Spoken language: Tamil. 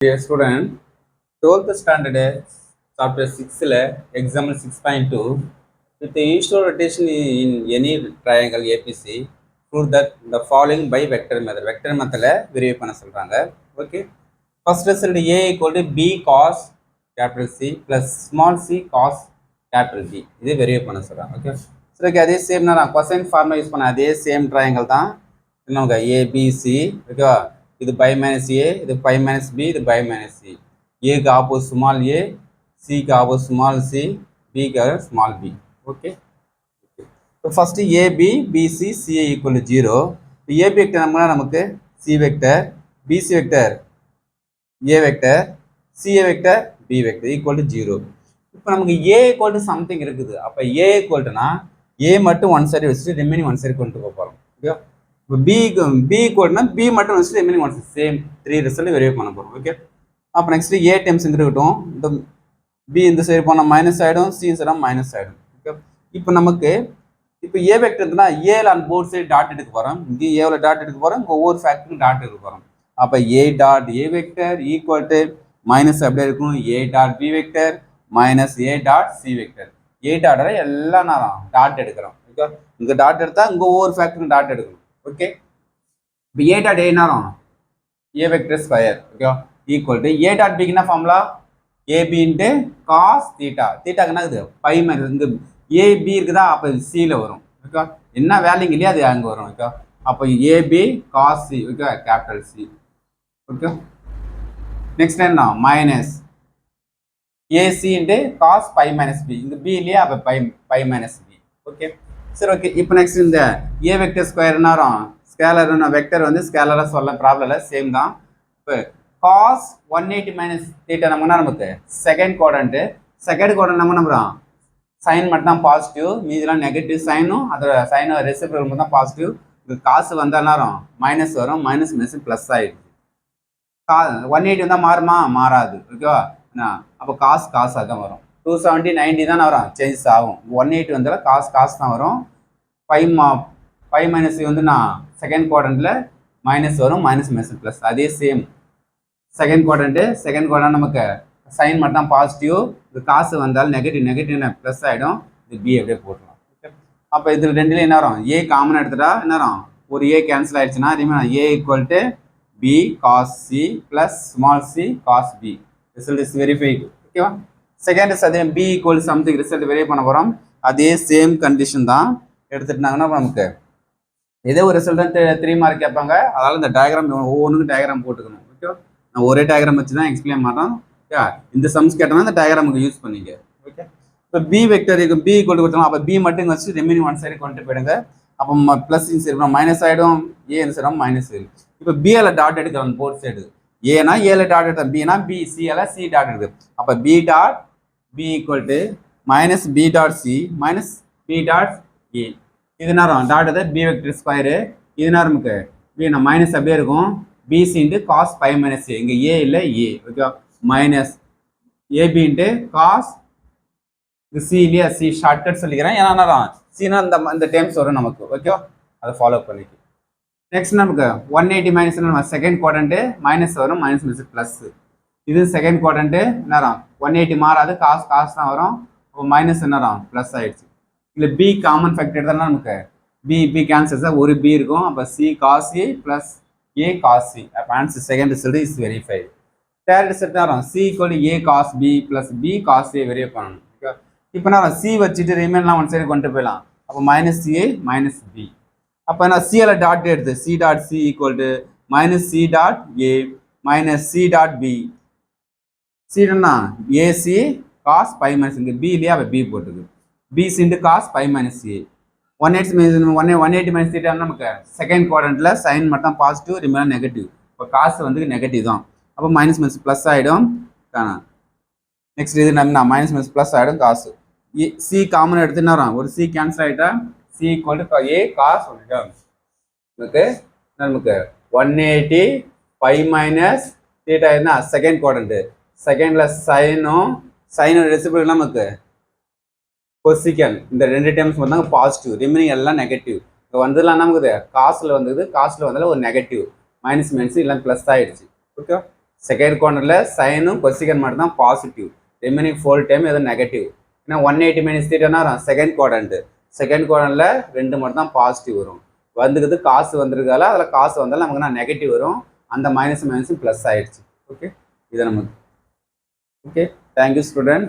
Dear student, 12th standard chapter 6 example 6.2 with the usual rotation in any triangle APC prove that the following by vector method. Vector method விரிவு பண்ண சொல்றாங்க. Okay. First result A equal to B cos capital C plus small c cos capital B. இது விரிவு பண்ண சொல்றாங்க. Okay. சரி அதே சேம் நான் cosine ஃபார்முலா யூஸ் பண்ண அதே சேம் ட்ரையாங்கிள் தான் இன்னொங்க ABC. ஓகேவா? இது பை மைனஸ் ஏ, இது பை மைனஸ் பி, இது பை மைனஸ் சி. ஏக்கு ஆப்போசிட் ஸ்மால் ஏ, சிக்கு ஆப்போசிட் ஸ்மால் சி, பிக்கு ஸ்மால் பி. ஓகே. இப்போ first AB BC CA equal to 0. இப்போ ஏபி வெக்டர் நமக்கு C vector, BC vector A vector, CA vector B vector equal to 0. இப்போ நமக்கு ஏ ஈக்குவல் டு சம்திங் இருக்குது. அப்போ ஏ ஈக்குவல்ட்டுனா ஏ மட்டும் ஒன் சைடு வச்சுட்டு ரிமைனிங் ஒன் சைடு கொண்டு போகிறோம். ஓகே. இப்போ பி கோட்னா பி மட்டும் வச்சுட்டு remaining one same 3 result verify பண்ண போகிறோம். ஓகே. அப்போ நெக்ஸ்ட் ஏ டைம்ஸ் இருக்கட்டும். இந்த பி இந்த சைடு போனால் மைனஸ் ஆகிடும், சி சைடு மைனஸ் ஆகிடும். ஓகே. இப்போ நமக்கு இப்போ ஏ வெக்டர் இருந்துன்னா ஏல ஆன் போர்ட் சைடு டாட் எடுக்க போகிறோம். இங்கே ஏவில் டாட் எடுக்க போகிறோம், இங்கே ஒவ்வொரு ஃபேக்டரும் டாட் எடுக்க போகிறோம். அப்போ A dot A vector equal to minus அப்படியே இருக்கும் A dot B vector minus A dot C vector. A dot எல்லா நேரம் டாட் எடுக்கிறோம். ஓகே. இங்கே டாட் எடுத்தால் இங்கே ஒவ்வொரு ஃபேக்டரும் டாட் எடுக்கணும். ஓகே. இப்போ ஏ டாட் ஏ நேரம் A vector square. Okay. Equal to A dot பிக்கு என்ன formula AB into cos theta. தீட்டாக்கு என்ன இருக்குது பை மைனஸ் இங்கே ஏபி இருக்குதா, அப்போ சியில் வரும். ஓகே. என்ன வேல்யூங்க இல்லையா அது அங்கே வரும். ஓகே. அப்போ AB cos C. Okay. Capital C. Okay. Next என்ன minus AC into cos pi minus B. இந்த பி இல்லையா, அப்போ பை மைனஸ் பி. ஓகே. சரி. ஓகே. இப்போ நெக்ஸ்ட் இந்த ஏ வெக்டர் ஸ்கொயர் நேரம் ஸ்கேலர் வெக்டர் வந்து ஸ்கேலராக சொல்ல ப்ராப்ளம் இல்லை, சேம் தான். இப்போ காஸ் 180 மைனஸ் தீட்டா நமக்கு செகண்ட் குவாட்ரண்ட்டு. செகண்ட் குவாட்ரண்ட் நம்ம நம்புகிறோம் சைன் மட்டும் தான் பாசிட்டிவ், மீதிலாம் நெகட்டிவ். சைனும் அதோட சைனோட ரெசிப்ரோக்கல் மட்டும் தான் பாசிட்டிவ். இது காசு வந்தால் நேரம் மைனஸ் வரும், மைனஸ் மைனஸ் ப்ளஸ் ஆகிடுது. 180 வந்தால் மாறுமா, மாறாது. ஓகேவா? அப்போ காசாக தான் வரும். 270 90 தான் வரும், சேஞ்சஸ் ஆகும். 180 வந்தாலும் காசு தான் வரும். 5 மைனஸ் வந்து செகண்ட் குவாட்ரண்ட்டில் மைனஸ் வரும், மைனஸ் மைனஸ் ப்ளஸ். அதே சேம் செகண்ட் குவாட்ரண்ட் நமக்கு சைன் மட்டும் தான் பாசிட்டிவ். இது காசு வந்தாலும் நெகட்டிவ் ப்ளஸ் ஆகிடும். இது பி அப்படியே போட்டுருவோம். ஓகே. அப்போ இதில் ரெண்டுலேயும் என்ன வரும், ஏ காமன் எடுத்துட்டா என்ன வரும், ஒரு ஏ கேன்சல் ஆகிடுச்சுன்னா remain A equal to B cos C plus small C cos B. Result is verified. ஓகேவா? செகண்ட் இஸ் அதே B equal something result verify பண்ண போகிறோம். அதே சேம் கண்டிஷன் தான் எடுத்துட்டாங்கன்னா நமக்கு ஏதோ ஒரு ரிசல்ட் தான் 3 மார்க் கேட்பாங்க. அதனால் இந்த டயக்ராம் ஒவ்வொன்றுக்கும் டயக்ராம் போட்டுக்கணும். ஓகே. நான் ஒரே டயக்ராம் வச்சு தான் எக்ஸ்பிளைன் பண்ணுறோம். ஓகே. இந்த சம்ஸ் கேட்டோம்னா இந்த டயக்ராமுக்கு யூஸ் பண்ணிக்க. ஓகே. இப்போ பி வெக்டர் இருக்கு, பி கொண்டு கொடுத்தோம். அப்போ பி மட்டும் வச்சு ரிமைனிங் ஒன் சைடு கொண்டு போயிடுங்க. அப்போ ப்ளஸ் சைடு மைனஸ் ஆகிடும், ஏ சைடு மைனஸ் ஆகிடும். இப்போ பிஏல டாட் எடுக்கிறோம் போர்ட் சைடு. ஏனா ஏல டாட் எடுத்தோம், பினா பி, சிஏல சி டாட் எடுக்குது. அப்போ B dot B equal to minus B dot C minus B dot A. இது நேரம் டாட் எதாவது பி வெக்டர் ஸ்கொயரு. இது நேரம் நமக்கு பி மைனஸ் அப்படியே இருக்கும், BC into cos pi minus A. இங்கே ஏ இல்லை A. Okay. Minus AB into cos இது சி இல்லையா, சி ஷார்ட்கட் சொல்லிக்கிறேன். ஏன்னா நேரம் சினா இந்த டேர்ம்ஸ் வரும் நமக்கு. ஓகே. அதை ஃபாலோ பண்ணிக்கு. நெக்ஸ்ட் நமக்கு 180 மைனஸ் நம்ம செகண்ட் குவாட்ரண்ட்டு மைனஸ் வரும், மைனஸ் மைனஸ் ப்ளஸ். இது செகண்ட் குவாட்ரண்ட்டு நேரம் 180 மாறாது, காசு தான் வரும். அப்போ மைனஸ் நேரம் ப்ளஸ் ஆகிடுச்சு. இல்லை பி காமன் ஃபேக்டர் எடுத்தாலும் நமக்கு பி கேன்சல்ஸ் தான், ஒரு பி இருக்கும். அப்போ C cos A plus A cos C. அப்போ answer second result is verified. Third result நேரம் C equal A cos B plus B cos A verify பண்ணணும். ஓகே. இப்போ நேரம் சி வச்சுட்டு ரிமைன்லாம் ஒன் சைடு கொண்டு போயிடலாம். அப்போ மைனஸ் ஏ மைனஸ் பி. அப்போ நான் சிஎல டாட் எடுத்து C dot C equal to minus C dot A minus C dot B. சின்னா ஏசி காஸ் பை மைனஸ், இங்கே பி இல்லையா, அப்போ பி போட்டுது. BC into cos pi minus A. 180 minus theta நமக்கு செகண்ட் குவாட்ரண்ட்டில் சைன் மட்டும் பாசிட்டிவ், ரிமைன் நெகட்டிவ். இப்போ காசு வந்து நெகட்டிவ் தான். அப்போ மைனஸ் மைனஸ் ப்ளஸ் ஆகிடும். நெக்ஸ்ட் இது நம்ம மைனஸ் மைனஸ் ப்ளஸ் ஆகிடும் காசு. சி காமன் எடுத்துன்னு வரோம், ஒரு சி கேன்சல் ஆகிட்டா C equal to A cos நமக்கு 180 பை மைனஸ் தீட்டா என்ன செகண்ட் குவாட்ரண்ட்டு. செகண்டில் சைனோட ரெசிபிள் நமக்கு கொசிக்கன். இந்த ரெண்டு டைம்ஸ் வந்தாங்க பாசிட்டிவ், ரிமைனிங் எல்லாம் நெகட்டிவ். இப்போ வந்ததுலாம் நமக்கு காசில் வந்தது, காசில் வந்தாலும் ஒரு நெகட்டிவ், மைனஸ் மைனஸ் எல்லாம் ப்ளஸ் ஆகிடுச்சு. ஓகே. செகண்ட் குவார்டரில் சைனும் கொசிகன் மட்டும் தான் பாசிட்டிவ், ரிமைனிங் 4 டைம் எதுவும் நெகட்டிவ். ஏன்னா 180 மைனஸ் தீட்டானா செகண்ட் குவார்டன்ட்டு, செகண்ட் குவார்டரில் 2 மட்டும் தான் பாசிட்டிவ் வரும். வந்துக்குது காசு வந்திருக்கால, அதில் காசு வந்தாலும் நமக்கு நான் நெகட்டிவ் வரும். அந்த மைனஸும் ப்ளஸ் ஆயிடுச்சு. ஓகே, இதை நமக்கு ஓகே. Thank you student.